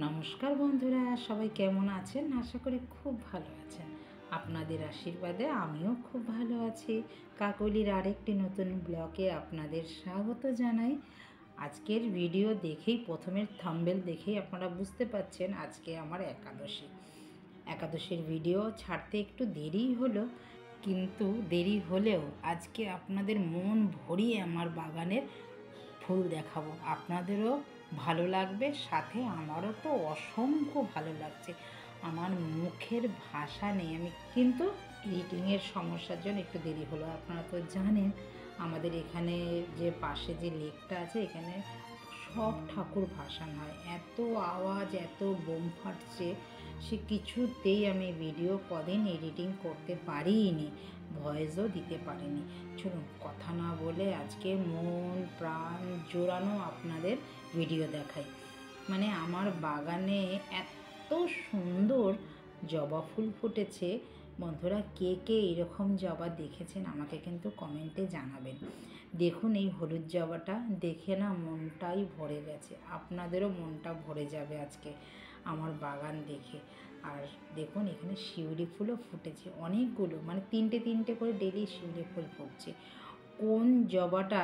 নমস্কার বন্ধুরা, সবাই কেমন আছেন? আশা করি খুব ভালো আছেন। আপনাদের আশীর্বাদে আমিও খুব ভালো আছি। কাকলির আরেকটি নতুন ব্লগে আপনাদের স্বাগত জানাই। আজকের ভিডিও দেখেই প্রথমের থাম্বনেল দেখেই আপনারা বুঝতে পারছেন আজকে আমার একাদশীর ভিডিও ছাড়তে একটু দেরি হলো, কিন্তু দেরি হলেও আজকে আপনাদের মন ভরিয়ে আমার বাগানের ফুল দেখাবো। আপনাদেরও ভালো লাগবে, সাথে আমারও তো অসংখ্য ভালো লাগছে। আমার মুখের ভাষা নেই। আমি কিন্তু এডিটিংয়ের সমস্যার জন্য একটু দেরি হলো। আপনারা তো জানেন আমাদের এখানে যে পাশে যে লেকটা আছে, এখানে সব ঠাকুর ভাসান হয়। এত আওয়াজ, এত বোম ফাটছে, সে কিছুতেই আমি ভিডিও কদিন এডিটিং করতে পারিনি, ভয়েসও দিতে পারিনি। চলুন কথা না বলে আজকে মন প্রাণ জোড়ানো আপনাদের ভিডিও দেখাই। মানে আমার বাগানে এত সুন্দর জবা ফুল ফুটেছে। বন্ধুরা, কে কে এরকম জবা দেখেছেন আমাকে কিন্তু কমেন্টে জানাবেন। দেখুন এই হলুদ জবাটা দেখে না মনটাই ভরে গেছে। আপনাদেরও মনটা ভরে যাবে আজকে আমার বাগান দেখে। আর দেখুন এখানে শিউলি ফুলও ফুটেছে অনেকগুলো, মানে তিনটে তিনটে করে ডেলি শিউলি ফুল ফুটছে। কোন জবাটা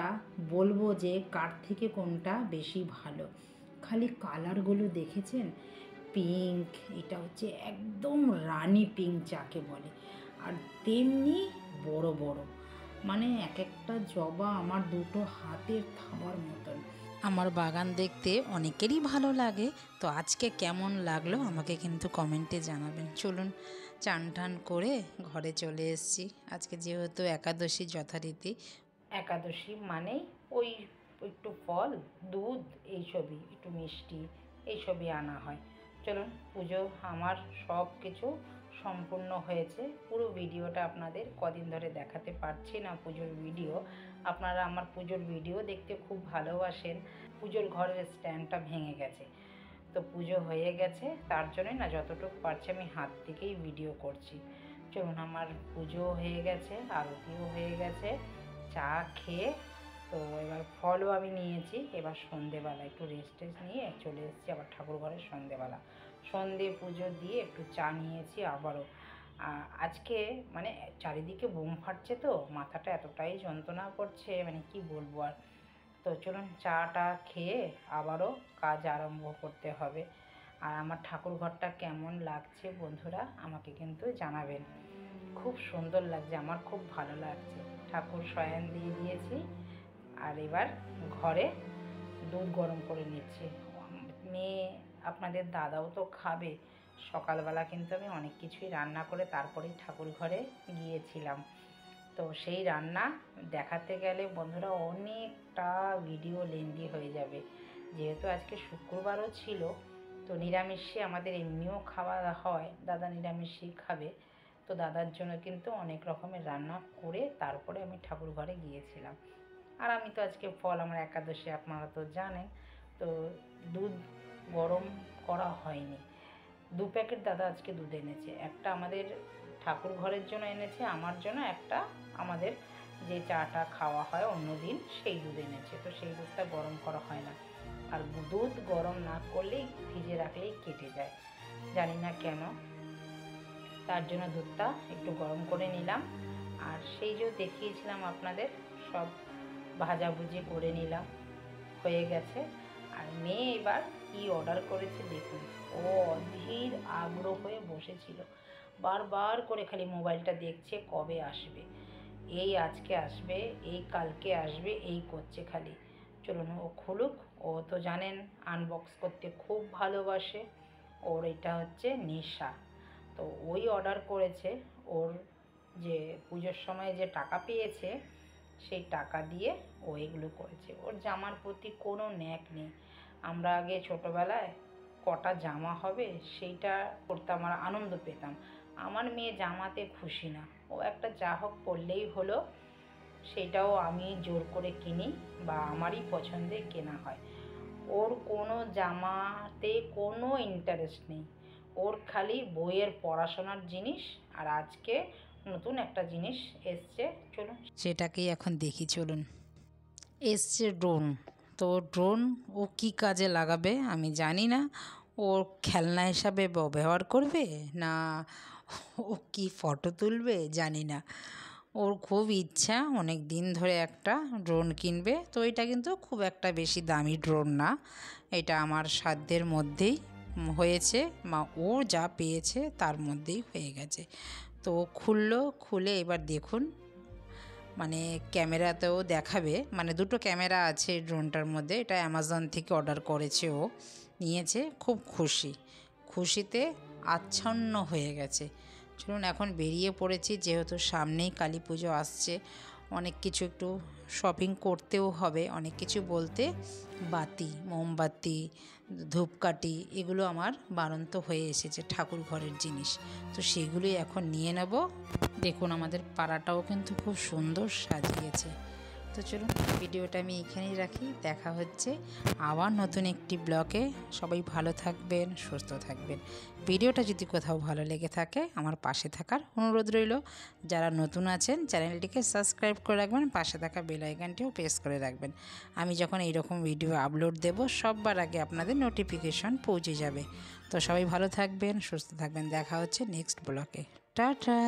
বলবো যে কার থেকে কোনটা বেশি ভালো? খালি কালারগুলো দেখেছেন? পিঙ্ক, এটা হচ্ছে একদম রানী পিঙ্ক যাকে বলে, আর তেমনি বড় বড়, মানে এক একটা জবা আমার দুটো হাতের থাবার মতন। আমার বাগান দেখতে অনেকেরই ভালো লাগে। তো আজকে কেমন লাগলো আমাকে কিন্তু কমেন্টে জানাবেন। চলুন চান টান করে ঘরে চলে এসেছি। আজকে যেহেতু একাদশী, যথারীতি একাদশী মানেই ওই একটু ফল, দুধ, এইসবই, একটু মিষ্টি, এইসবই আনা হয়। চলুন, পুজো আমার সব কিছু সম্পূর্ণ হয়েছে। পুরো ভিডিওটা আপনাদের কদিন ধরে দেখাতে পারছি না পুজোর ভিডিও। আপনারা আমার পুজোর ভিডিও দেখতে খুব ভালোবাসেন। পুজোর ঘরের স্ট্যান্ডটা ভেঙে গেছে, তো পুজো হয়ে গেছে, তার জন্যই না যতটুকু পারছি আমি হাত থেকেই ভিডিও করছি। চলুন, আমার পুজো হয়ে গেছে, আরতিও হয়ে গেছে, চা খেয়ে তো এবার ফলও আমি নিয়েছি। এবার সন্ধেবেলা একটু রেস্ট নিয়ে চলে এসেছি আবার ঠাকুর ঘরে। সন্ধে পুজো দিয়ে একটু চা নিয়েছি আবারও। আজকে মানে চারিদিকে বোম ফাটছে, তো মাথাটা এতটাই যন্ত্রণা করছে, মানে কি বলবো আর। তো চলুন চাটা খেয়ে আবারও কাজ আরম্ভ করতে হবে। আর আমার ঠাকুর ঘরটা কেমন লাগছে বন্ধুরা আমাকে কিন্তু জানাবেন। খুব সুন্দর লাগছে, আমার খুব ভালো লাগছে। ঠাকুর শয়ন দিয়ে দিয়েছি, আর এবার ঘরে দুধ গরম করে নিচ্ছি। মেয়ে, আপনাদের দাদাও তো খাবে। সকালবেলা কিন্তু আমি অনেক কিছুই রান্না করে তারপরেই ঠাকুর ঘরে গিয়েছিলাম। তো সেই রান্না দেখাতে গেলে বন্ধুরা অনেকটা ভিডিও লেন্দি হয়ে যাবে। যেহেতু আজকে শুক্রবারও ছিল, তো নিরামিষে আমাদের এমনিও খাওয়া হয়, দাদা নিরামিষই খাবে। তো দাদার জন্য কিন্তু অনেক রকমের রান্না করে তারপরে আমি ঠাকুর ঘরে গিয়েছিলাম। আর আমি তো আজকে ফল, আমার একাদশী আপনারা তো জানেন। তো দুধ গরম করা হয়নি। 2 প্যাকেট দাদা আজকে দুধ এনেছে। একটা আমাদের ঠাকুর ঘরের জন্য এনেছে, আমার জন্য একটা আমাদের যে চাটা খাওয়া হয় অন্য দিন সেই দুধ এনেছে। তো সেই দুধটা গরম করা হয় না, আর দুধ গরম না করলেই ফ্রিজে রাখলেই কেটে যায়, জানি না কেন। তার জন্য দুধটা একটু গরম করে নিলাম। আর সেই যে দেখিয়েছিলাম আপনাদের, সব ভাজাভুজি করে নিলাম, হয়ে গেছে। আর মেয়ে এবার কি অর্ডার করেছে দেখুন। ও অধীর আগ্রহ হয়ে বসেছিল, বারবার করে খালি মোবাইলটা দেখছে কবে আসবে, এই আজকে আসবে, এই কালকে আসবে, এই করছে খালি। চলুন ও খুলুক। ও তো জানেন আনবক্স করতে খুব ভালোবাসে, ওর এটা হচ্ছে নেশা। তো ওই অর্ডার করেছে, ওর যে পুজোর সময় যে টাকা পেয়েছে সেই টাকা দিয়ে ও এগুলো করেছে। ওর জামার প্রতি কোনো ন্যাক নেই। আমরা আগে ছোটোবেলায় কটা জামা হবে সেইটা করতাম আর আনন্দ পেতাম। আমার মেয়ে জামাতে খুশি না, ও একটা যা হোক পরলেই হলো, সেটাও আমি জোর করে কিনি বা আমারই পছন্দে কেনা হয়। ওর কোনো জামাতে কোনো ইন্টারেস্ট নেই, ওর খালি বইয়ের পড়াশোনার জিনিস। আর আজকে নতুন একটা জিনিস এসছে, চলুন সেটাকেই এখন দেখি। চলুন, এসছে ড্রোন। তো ড্রোন ও কী কাজে লাগাবে আমি জানি না, ওর খেলনা হিসাবে ব্যবহার করবে না ও কি ফটো তুলবে জানি না। ওর খুব ইচ্ছা অনেক দিন ধরে একটা ড্রোন কিনবে। তো এটা কিন্তু খুব একটা বেশি দামি ড্রোন না, এটা আমার সাধ্যের মধ্যেই হয়েছে, ও যা পেয়েছে তার মধ্যেই হয়ে গেছে। তো খুলে এবার দেখুন, মানে ক্যামেরাতেও দেখাবে, মানে দুটো ক্যামেরা আছে ড্রোনটার মধ্যে। এটা অ্যামাজন থেকে অর্ডার করেছে, ও নিয়েছে, খুব খুশিতে আচ্ছন্ন হয়ে গেছে। চলুন এখন বেরিয়ে পড়েছি, যেহেতু সামনেই কালী পুজো আসছে, অনেক কিছু একটু শপিং করতেও হবে। অনেক কিছু বলতে বাতি, মোমবাতি, ধূপকাঠি এগুলো আমার বাড়ন্ত হয়ে এসেছে, ঠাকুর ঘরের জিনিস। তো সেগুলোই এখন নিয়ে নেব। দেখুন আমাদের পাড়াটাও কিন্তু খুব সুন্দর সাজিয়েছে। তো চলুন ভিডিওটা আমি এখানেই রাখি, দেখা হচ্ছে আবার নতুন একটি ব্লগে। সবাই ভালো থাকবেন, সুস্থ থাকবেন। ভিডিওটা যদি কোথাও ভালো লেগে থাকে আমার পাশে থাকার অনুরোধ রইল। যারা নতুন আছেন চ্যানেলটিকে সাবস্ক্রাইব করে রাখবেন, পাশে থাকা বেল আইকনটিও প্রেস করে রাখবেন। আমি যখন এইরকম ভিডিও আপলোড দেব সবার আগে আপনাদের নোটিফিকেশন পৌঁছে যাবে। তো সবাই ভালো থাকবেন, সুস্থ থাকবেন, দেখা হচ্ছে নেক্সট ব্লগে। টাটা।